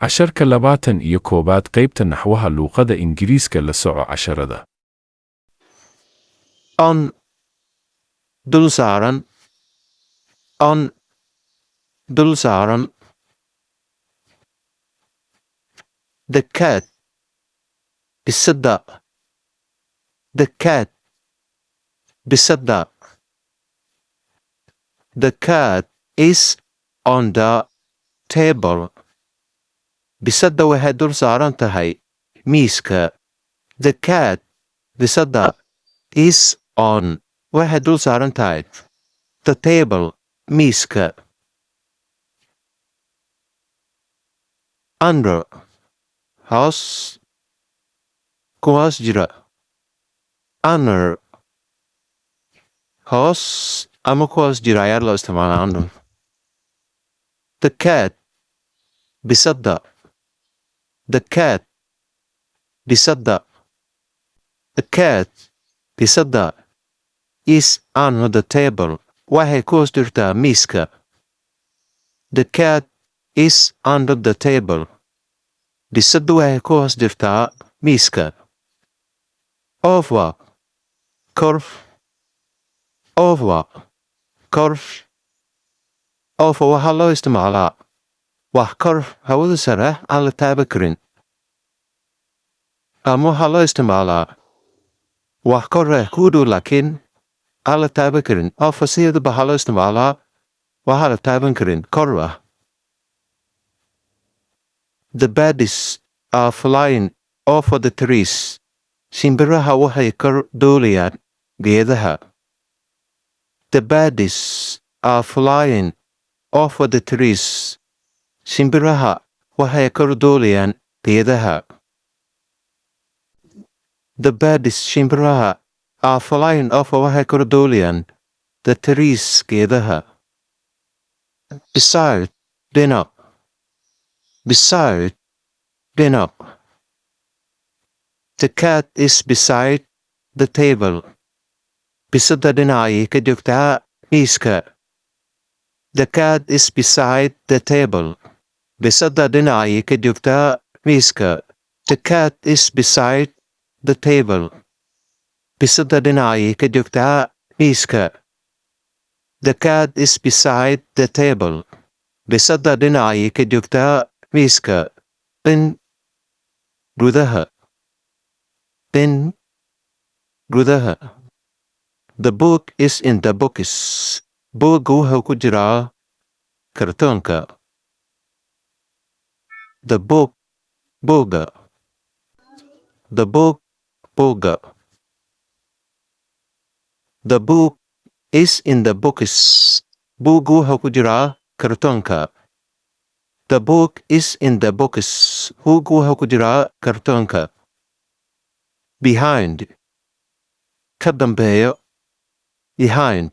casharka 21 qeybta naxwaha luuqada ingiriiska la soco casharada. On dul saaran. On dul saaran. The cat bisada. The cat bisada. The cat is on the table. Bisada waxay dul saaran tahay miiska. The cat bisada is on waxay dul saaran tahay the table miiska. Under hoos kuwaas jira. Under hoos ama kuwaas jira ayaa loo isticmaalaa under. The cat bisada. The cat bisada. The cat bisada is on the table. Waxay ku hoos jirtaa miiska. The cat is under the table. Bisada waxay ku hoos jirtaa miiska. Over kor. Over kor. Over waxaa loo isticmaalaa wax kor hawada sare aan la taaban karin. Ama waxaa loo isticmaalaa wax kor ku dhow laakiin aan la taaban karin. Over sideedaba waxaa loo isticmaalaa waxaa la taaban karin kor ah. The birds are flying over the trees. Shimbiraha waxay kor duulayaan geedaha. The birds are flying over the trees. Shimbiraha waxay kor duulayaan geedaha. The birds shimbiraha are flying over waxay kor duulayaan the trees geedaha. Beside dinner. Beside dinner. The cat is beside the table. Bisada dhinacay ka joogtaa miiska. The cat is beside the table. Bisada dhinacay ka joogtaa miiska. The cat is beside the table. Bisada dhinacay ka joogtaa miiska. The cat is beside the table. Bisada dhinacay ka joogtaa miiska. In gudaha. In gudaha. The book is in the bookcase. Buugga wuxuu ku jiraa kartoonka. The book buugga. The book buugga. The book is in the bookcase. Buugga wuxuu ku jiraa kartoonka. The book is in the bookcase. Buugga wuxuu ku jiraa kartoonka. Behind ka dambeeyo. Behind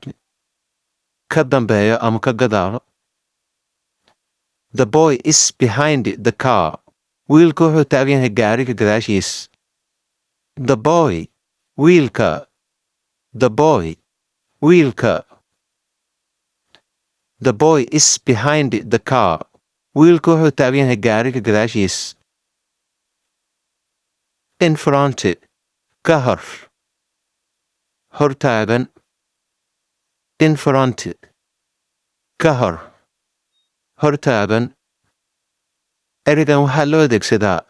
ka dambeeyo ama ka gadaalo. The boy is behind the car. Wiilka wuxuu taagan yahay gaariga gadaashiis. The boy wiilka. The boy wiilka. The boy is behind the car. Wiilka wuxuu taagan yahay gaariga gadaashiis. In front ka hor. Hortaagan. In front ka hor. Hortaagan. Ereygan waxaa loo adeegsadaa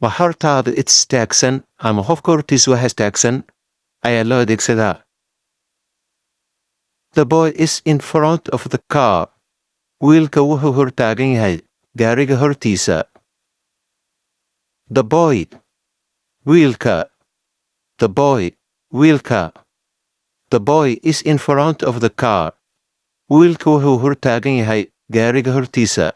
wax hortaada istaagsan ama qofka hortiisa wax istaagsan ayaa loo adeegsadaa. The boy is in front of the car. Wiilka wuxuu hortaagan yahay gaariga hortiisa. The boy wiilka. The boy wiilka. The boy is in front of the car. Wiilka wuxuu hortaagan yahay gaariga hortiisa.